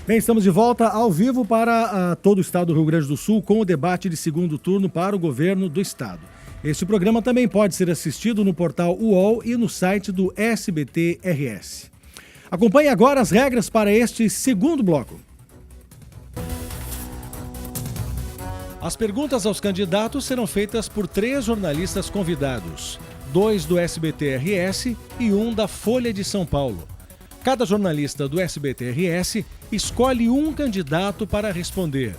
Bem, estamos de volta ao vivo para todo o estado do Rio Grande do Sul com o debate de segundo turno para o governo do estado. Este programa também pode ser assistido no portal UOL e no site do SBT-RS. Acompanhe agora as regras para este segundo bloco. As perguntas aos candidatos serão feitas por 3 jornalistas convidados, 2 do SBT-RS e 1 da Folha de São Paulo. Cada jornalista do SBT-RS escolhe um candidato para responder.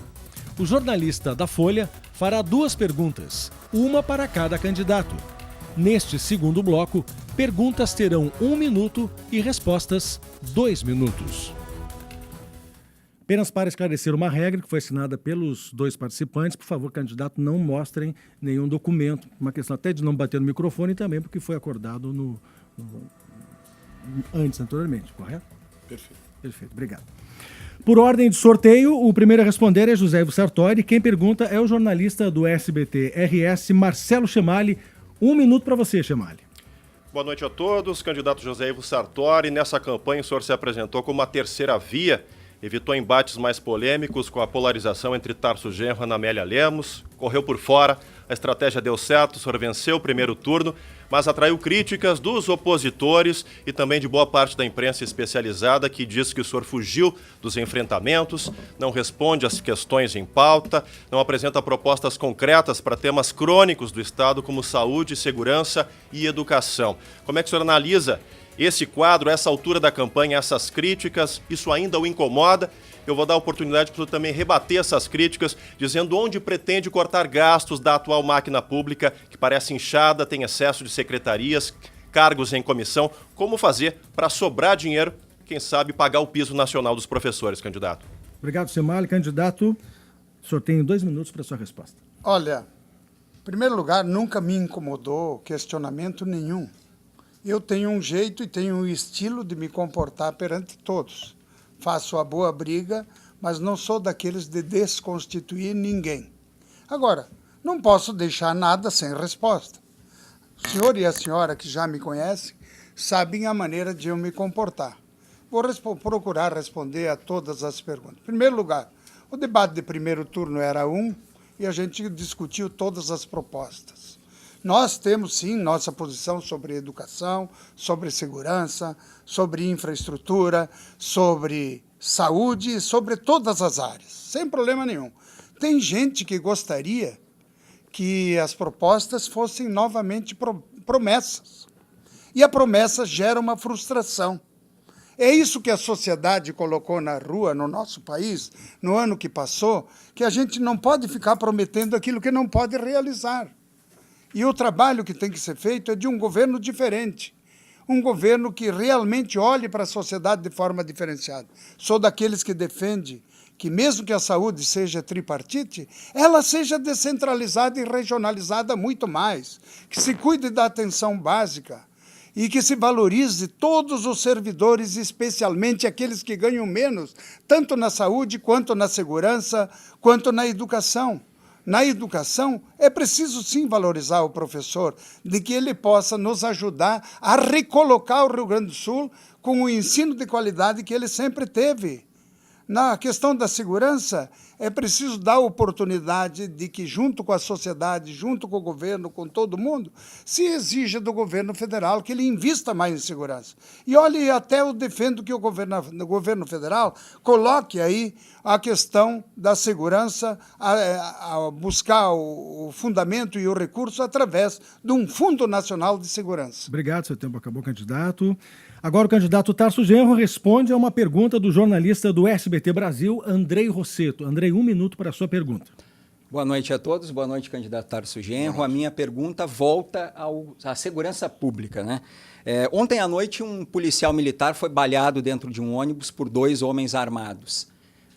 O jornalista da Folha fará 2 perguntas, uma para cada candidato. Neste segundo bloco, perguntas terão 1 minuto e respostas 2 minutos. Apenas para esclarecer uma regra que foi assinada pelos 2 participantes, por favor, candidato, não mostrem nenhum documento. Uma questão até de não bater no microfone e também porque foi acordado antes, anteriormente, correto? Perfeito. Perfeito, obrigado. Por ordem de sorteio, o primeiro a responder é José Ivo Sartori. Quem pergunta é o jornalista do SBT-RS, Marcelo Chemali. 1 minuto para você, Chemali. Boa noite a todos. Candidato José Ivo Sartori, nessa campanha o senhor se apresentou como uma terceira via, evitou embates mais polêmicos com a polarização entre Tarso Genro e Ana Amélia Lemos, correu por fora, a estratégia deu certo, o senhor venceu o primeiro turno, mas atraiu críticas dos opositores e também de boa parte da imprensa especializada que diz que o senhor fugiu dos enfrentamentos, não responde às questões em pauta, não apresenta propostas concretas para temas crônicos do Estado como saúde, segurança e educação. Como é que o senhor analisa esse quadro, essa altura da campanha, essas críticas? Isso ainda o incomoda? Eu vou dar a oportunidade para o senhor também rebater essas críticas, dizendo onde pretende cortar gastos da atual máquina pública, que parece inchada, tem excesso de secretarias, cargos em comissão. Como fazer para sobrar dinheiro, quem sabe pagar o piso nacional dos professores, candidato? Obrigado, Chemali. Candidato, o senhor tem 2 minutos para a sua resposta. Olha, em primeiro lugar, nunca me incomodou questionamento nenhum. Eu tenho um jeito e tenho um estilo de me comportar perante todos. Faço a boa briga, mas não sou daqueles de desconstituir ninguém. Agora, não posso deixar nada sem resposta. O senhor e a senhora que já me conhecem sabem a maneira de eu me comportar. Vou procurar responder a todas as perguntas. Em primeiro lugar, o debate de primeiro turno era e a gente discutiu todas as propostas. Nós temos, sim, nossa posição sobre educação, sobre segurança, sobre infraestrutura, sobre saúde, sobre todas as áreas, sem problema nenhum. Tem gente que gostaria que as propostas fossem novamente promessas. E a promessa gera uma frustração. É isso que a sociedade colocou na rua, no nosso país, no ano que passou, que a gente não pode ficar prometendo aquilo que não pode realizar. E o trabalho que tem que ser feito é de um governo diferente, um governo que realmente olhe para a sociedade de forma diferenciada. Sou daqueles que defende que mesmo que a saúde seja tripartite, ela seja descentralizada e regionalizada muito mais, que se cuide da atenção básica e que se valorize todos os servidores, especialmente aqueles que ganham menos, tanto na saúde, quanto na segurança, quanto na educação. Na educação, é preciso sim valorizar o professor, de que ele possa nos ajudar a recolocar o Rio Grande do Sul com o ensino de qualidade que ele sempre teve. Na questão da segurança, é preciso dar oportunidade de que, junto com a sociedade, junto com o governo, com todo mundo, se exija do governo federal que ele invista mais em segurança. E olhe, até eu defendo que o governo federal coloque aí a questão da segurança, a buscar o fundamento e o recurso através de um Fundo Nacional de Segurança. Obrigado, seu tempo acabou, candidato. Agora o candidato Tarso Genro responde a uma pergunta do jornalista do SBT Brasil, Andrei Rosseto. Andrei, 1 minuto para a sua pergunta. Boa noite a todos, boa noite, candidato Tarso Genro. A minha pergunta volta à segurança pública, né? Ontem à noite, um policial militar foi baleado dentro de um ônibus por 2 homens armados,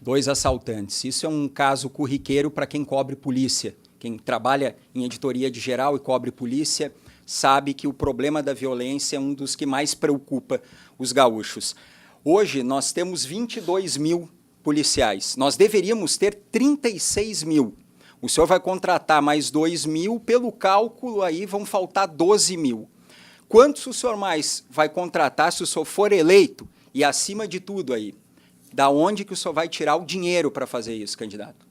2 assaltantes. Isso é um caso corriqueiro para quem cobre polícia. Quem trabalha em editoria de geral e cobre polícia sabe que o problema da violência é um dos que mais preocupa os gaúchos. Hoje, nós temos 22 mil policiais. Nós deveríamos ter 36 mil. O senhor vai contratar mais 2 mil, pelo cálculo aí vão faltar 12 mil. Quantos o senhor mais vai contratar se o senhor for eleito? E acima de tudo aí, Da onde que o senhor vai tirar o dinheiro para fazer isso, candidato?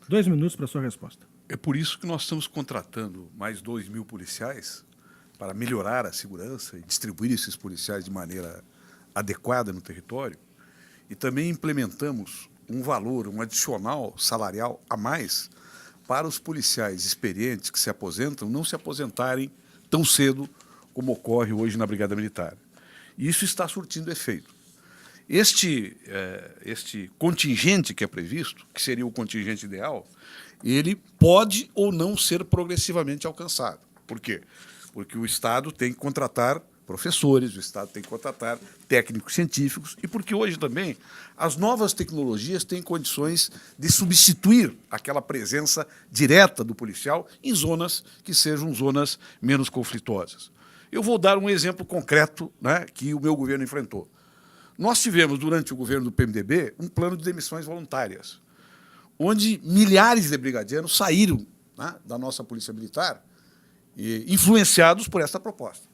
2 minutos para a sua resposta. É por isso que nós estamos contratando mais 2.000 policiais para melhorar a segurança e distribuir esses policiais de maneira adequada no território. E também implementamos um valor, um adicional salarial a mais para os policiais experientes que se aposentam não se aposentarem tão cedo como ocorre hoje na Brigada Militar. E isso está surtindo efeito. Este contingente que é previsto, que seria o contingente ideal, ele pode ou não ser progressivamente alcançado. Por quê? Porque o Estado tem que contratar professores, o Estado tem que contratar técnicos científicos e porque hoje também as novas tecnologias têm condições de substituir aquela presença direta do policial em zonas que sejam zonas menos conflituosas. Eu vou dar um exemplo concreto, né, que o meu governo enfrentou. Nós tivemos, durante o governo do PMDB, um plano de demissões voluntárias, onde milhares de brigadianos saíram, né, da nossa Polícia Militar, influenciados por essa proposta.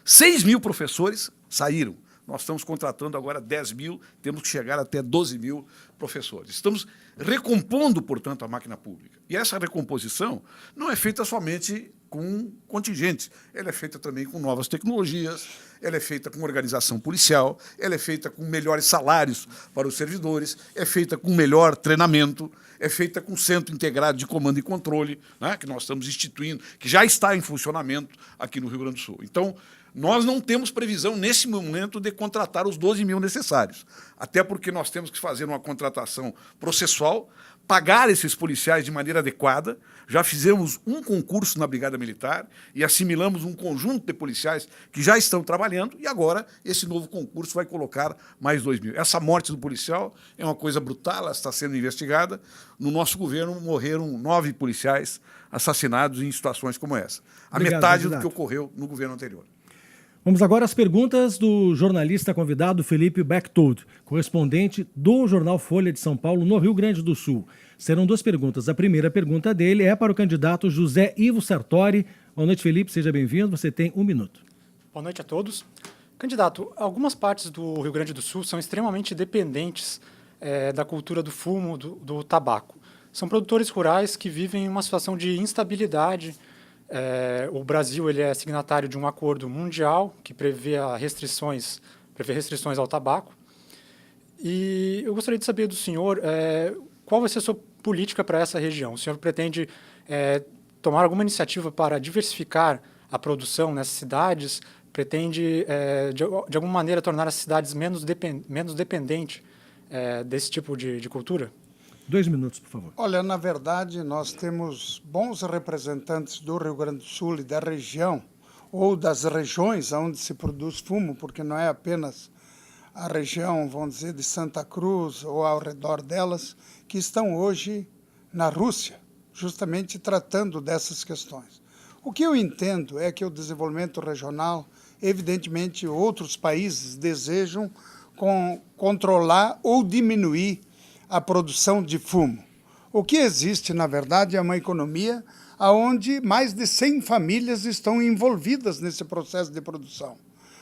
6.000 professores saíram. Nós estamos contratando agora 10.000, temos que chegar até 12.000 professores. Estamos recompondo, portanto, a máquina pública. E essa recomposição não é feita somente com contingentes, ela é feita também com novas tecnologias, ela é feita com organização policial, ela é feita com melhores salários para os servidores, é feita com melhor treinamento, é feita com centro integrado de comando e controle, né, que nós estamos instituindo, que já está em funcionamento aqui no Rio Grande do Sul. Então, nós não temos previsão, nesse momento, de contratar os 12.000 necessários, até porque nós temos que fazer uma contratação processual, pagar esses policiais de maneira adequada. Já fizemos um concurso na Brigada Militar e assimilamos um conjunto de policiais que já estão trabalhando e agora esse novo concurso vai colocar mais 2.000. Essa morte do policial é uma coisa brutal, ela está sendo investigada. No nosso governo morreram 9 policiais assassinados em situações como essa. Obrigado, metade candidato. do que ocorreu no governo anterior. Vamos agora às perguntas do jornalista convidado Felipe Bechtold, correspondente do jornal Folha de São Paulo, no Rio Grande do Sul. Serão 2 perguntas. A primeira pergunta dele é para o candidato José Ivo Sartori. Boa noite, Felipe, seja bem-vindo. Você tem 1 minuto. Boa noite a todos. Candidato, algumas partes do Rio Grande do Sul são extremamente dependentes da cultura do fumo, do tabaco. São produtores rurais que vivem em uma situação de instabilidade. O Brasil ele é signatário de um acordo mundial que prevê restrições ao tabaco. E eu gostaria de saber do senhor qual vai ser a sua política para essa região. O senhor pretende tomar alguma iniciativa para diversificar a produção nessas cidades? Pretende, de alguma maneira, tornar as cidades menos dependentes desse tipo de cultura? 2 minutos, por favor. Olha, na verdade, nós temos bons representantes do Rio Grande do Sul e da região, ou das regiões onde se produz fumo, porque não é apenas a região, vamos dizer, de Santa Cruz ou ao redor delas, que estão hoje na Rússia, justamente tratando dessas questões. O que eu entendo é que o desenvolvimento regional, evidentemente, outros países desejam controlar ou diminuir a produção de fumo. O que existe, na verdade, é uma economia onde mais de 100 famílias estão envolvidas nesse processo de produção.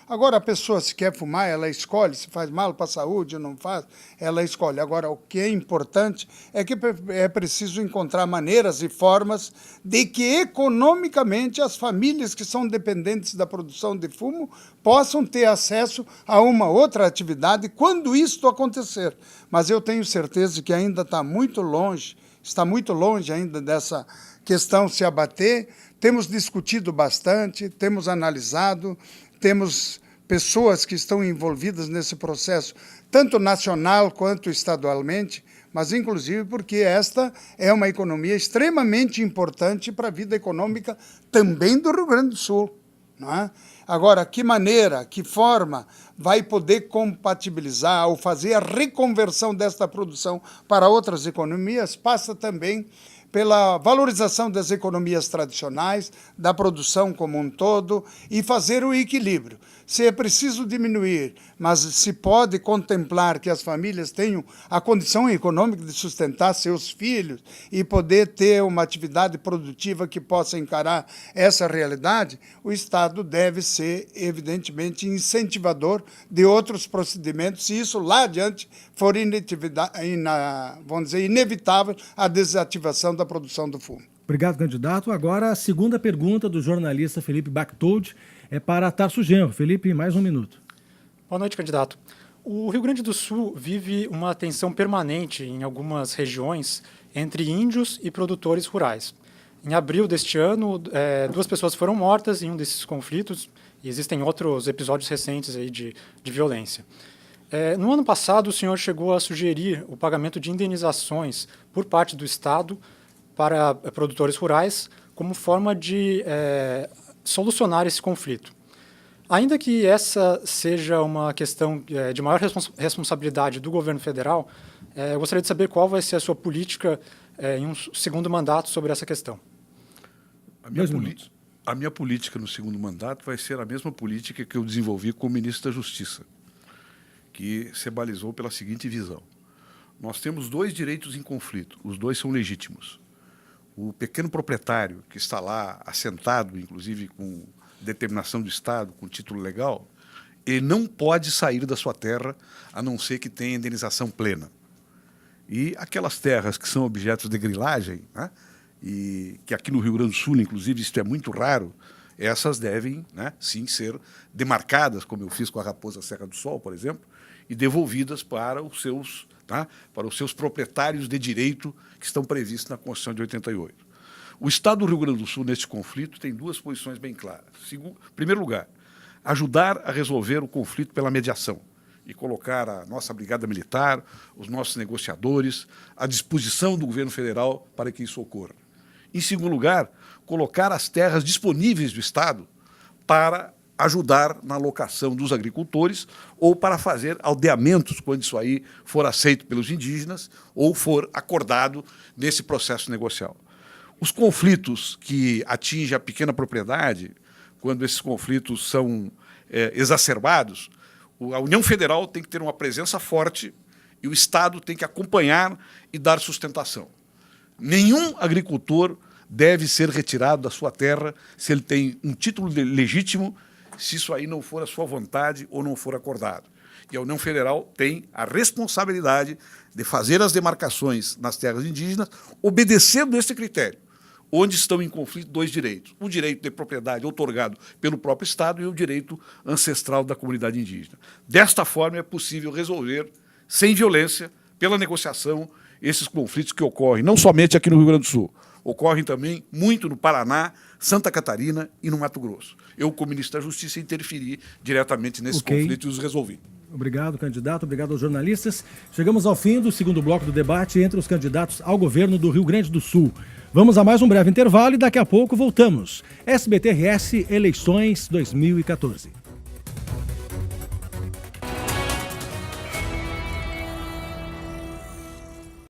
Agora, a pessoa, se quer fumar, ela escolhe, se faz mal para a saúde ou não faz, ela escolhe. Agora, o que é importante é que é preciso encontrar maneiras e formas de que, economicamente, as famílias que são dependentes da produção de fumo possam ter acesso a uma outra atividade quando isto acontecer. Mas eu tenho certeza que ainda está muito longe ainda dessa questão se abater. Temos discutido bastante, temos analisado, temos pessoas que estão envolvidas nesse processo, tanto nacional quanto estadualmente, mas inclusive porque esta é uma economia extremamente importante para a vida econômica também do Rio Grande do Sul. Não é? Agora, que maneira, que forma vai poder compatibilizar ou fazer a reconversão desta produção para outras economias passa também pela valorização das economias tradicionais, da produção como um todo e fazer o equilíbrio. Se é preciso diminuir, mas se pode contemplar que as famílias tenham a condição econômica de sustentar seus filhos e poder ter uma atividade produtiva que possa encarar essa realidade, o Estado deve ser, evidentemente, incentivador de outros procedimentos, se isso lá adiante for inevitável a desativação da produção do fumo. Obrigado, candidato. Agora, a segunda pergunta do jornalista Felipe Bactoldi é para Tarso Genro. Felipe, mais um minuto. Boa noite, candidato. O Rio Grande do Sul vive uma tensão permanente em algumas regiões entre índios e produtores rurais. Em abril deste ano, 2 pessoas foram mortas em um desses conflitos e existem outros episódios recentes aí de violência. No ano passado, o senhor chegou a sugerir o pagamento de indenizações por parte do Estado para produtores rurais como forma de solucionar esse conflito. Ainda que essa seja uma questão de maior responsabilidade do governo federal, eu gostaria de saber qual vai ser a sua política em um segundo mandato sobre essa questão. A minha política no segundo mandato vai ser a mesma política que eu desenvolvi como ministro da Justiça, que se balizou pela seguinte visão. Nós temos 2 direitos em conflito, os 2 são legítimos. O pequeno proprietário que está lá assentado, inclusive com determinação do Estado, com título legal, ele não pode sair da sua terra a não ser que tenha indenização plena. E aquelas terras que são objetos de grilagem, né, e que aqui no Rio Grande do Sul, inclusive, isso é muito raro, essas devem, né, sim, ser demarcadas, como eu fiz com a Raposa Serra do Sol, por exemplo, e devolvidas para os seus proprietários de direito que estão previstos na Constituição de 88. O Estado do Rio Grande do Sul, neste conflito, tem 2 posições bem claras. Em primeiro lugar, ajudar a resolver o conflito pela mediação e colocar a nossa brigada militar, os nossos negociadores, à disposição do governo federal para que isso ocorra. Em segundo lugar, colocar as terras disponíveis do Estado para ajudar na alocação dos agricultores ou para fazer aldeamentos, quando isso aí for aceito pelos indígenas ou for acordado nesse processo negocial. Os conflitos que atingem a pequena propriedade, quando esses conflitos são exacerbados, a União Federal tem que ter uma presença forte e o Estado tem que acompanhar e dar sustentação. Nenhum agricultor deve ser retirado da sua terra se ele tem um título legítimo, se isso aí não for a sua vontade ou não for acordado. E a União Federal tem a responsabilidade de fazer as demarcações nas terras indígenas, obedecendo esse critério, onde estão em conflito 2 direitos. O direito de propriedade outorgado pelo próprio Estado e o direito ancestral da comunidade indígena. Desta forma é possível resolver, sem violência, pela negociação, esses conflitos que ocorrem, não somente aqui no Rio Grande do Sul, ocorrem também muito no Paraná, Santa Catarina e no Mato Grosso. Eu, como ministro da Justiça, interferi diretamente nesses conflitos e os resolvi. Obrigado, candidato. Obrigado aos jornalistas. Chegamos ao fim do segundo bloco do debate entre os candidatos ao governo do Rio Grande do Sul. Vamos a mais um breve intervalo e daqui a pouco voltamos. SBT-RS Eleições 2014.